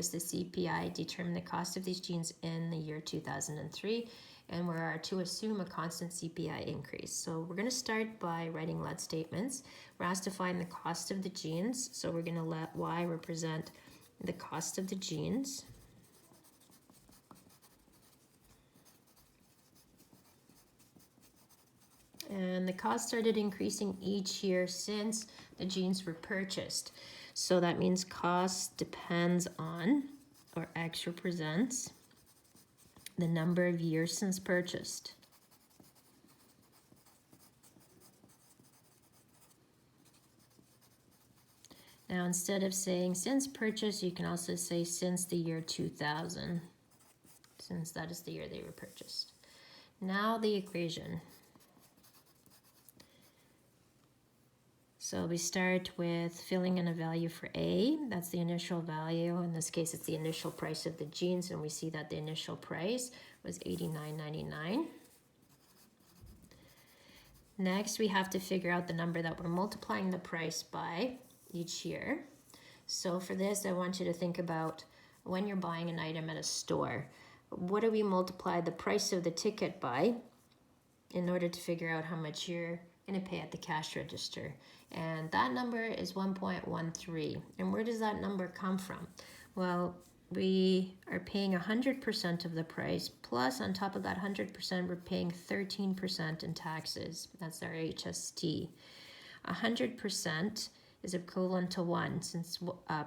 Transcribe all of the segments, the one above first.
is the CPI, determine the cost of these jeans in the year 2003, and we are to assume a constant CPI increase. So we're going to start by writing let statements. We're asked to find the cost of the jeans, so we're going to let Y represent the cost of the jeans. And the cost started increasing each year since the jeans were purchased. So that means cost depends on, or X represents, the number of years since purchased. Now, instead of saying since purchase, you can also say since the year 2000, since that is the year they were purchased. Now the equation. So we start with filling in a value for A. That's the initial value. In this case, it's the initial price of the jeans, and we see that the initial price was $89.99. Next, we have to figure out the number that we're multiplying the price by each year. So for this, I want you to think about when you're buying an item at a store. What do we multiply the price of the ticket by in order to figure out how much you're going to pay at the cash register? And that number is 1.13. And where does that number come from? Well, we are paying 100% of the price, plus on top of that 100%, we're paying 13% in taxes. That's our HST. 100% is equivalent to 1, since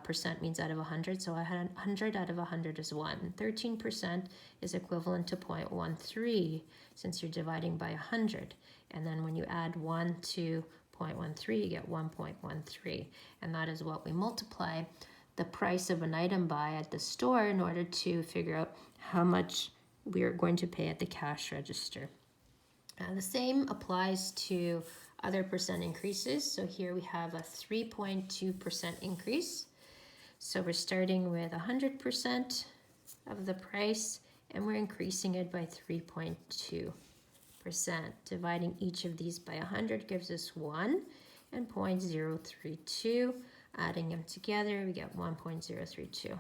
percent means out of 100, so 100 out of 100 is 1. 13% is equivalent to 0.13, since you're dividing by 100. And then when you add 1 to 0.13, you get 1.13. And that is what we multiply the price of an item by at the store in order to figure out how much we are going to pay at the cash register. The same applies to other percent increases. So here we have a 3.2% increase. So we're starting with 100% of the price, and we're increasing it by 3.2%. Dividing each of these by 100 gives us 1 and 0.032. Adding them together, we get 1.032.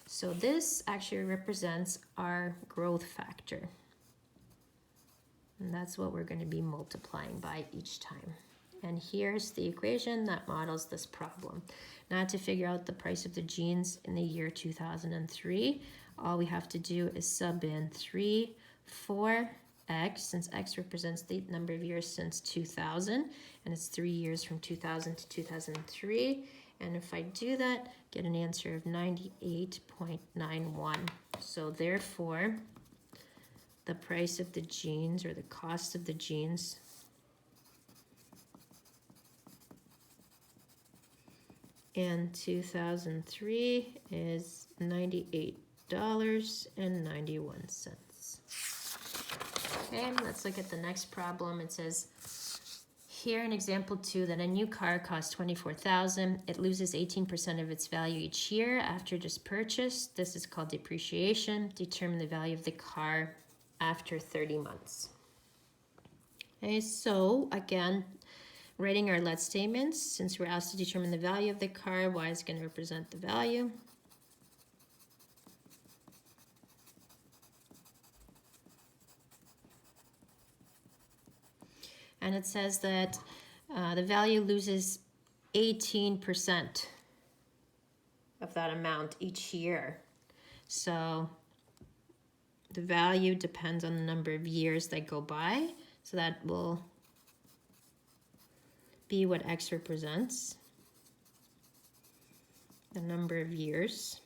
So this actually represents our growth factor. And that's what we're going to be multiplying by each time. And here's the equation that models this problem. Now, to figure out the price of the jeans in the year 2003, all we have to do is sub in 3 for X, since X represents the number of years since 2000, and it's 3 years from 2000 to 2003. And if I do that, get an answer of 98.91. So therefore, the price of the jeans, or the cost of the jeans, in 2003 is $98.91. Okay, let's look at the next problem. It says, here in example 2, that a new car costs $24,000. It loses 18% of its value each year after it is purchased. This is called depreciation. Determine the value of the car after 30 months. Okay, so again, writing our let statements. Since we're asked to determine the value of the car, Y is going to represent the value. And it says that the value loses 18% of that amount each year. So the value depends on the number of years that go by. So that will be what X represents, the number of years.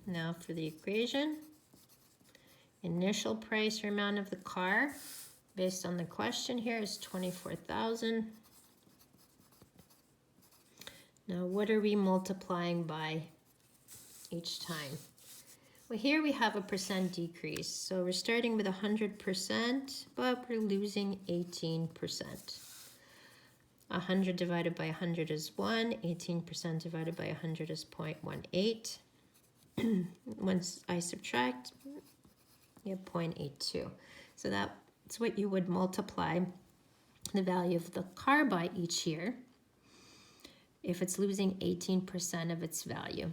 Now for the equation, initial price or amount of the car based on the question here is $24,000. Now what are we multiplying by each time? Well, here we have a percent decrease. So we're starting with 100%, but we're losing 18%. 100 divided by 100 is 1. 18% divided by 100 is 0.18. Once I subtract, you have 0.82. So that's what you would multiply the value of the car by each year if it's losing 18% of its value.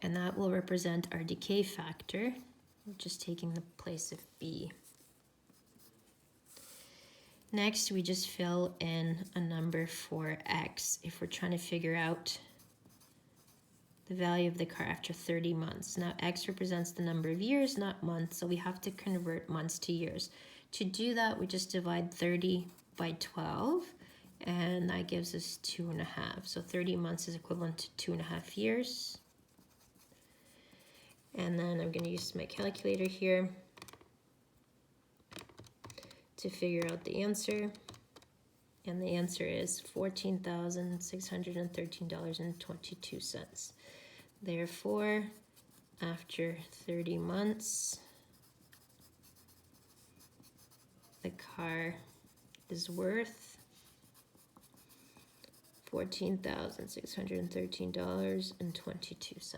And that will represent our decay factor, which is taking the place of B. Next, we just fill in a number for X if we're trying to figure out the value of the car after 30 months. Now, X represents the number of years, not months, so we have to convert months to years. To do that, we just divide 30 by 12, and that gives us 2.5. So 30 months is equivalent to 2.5 years. And then I'm going to use my calculator here to figure out the answer. And the answer is $14,613.22. Therefore, after 30 months, the car is worth $14,613.22.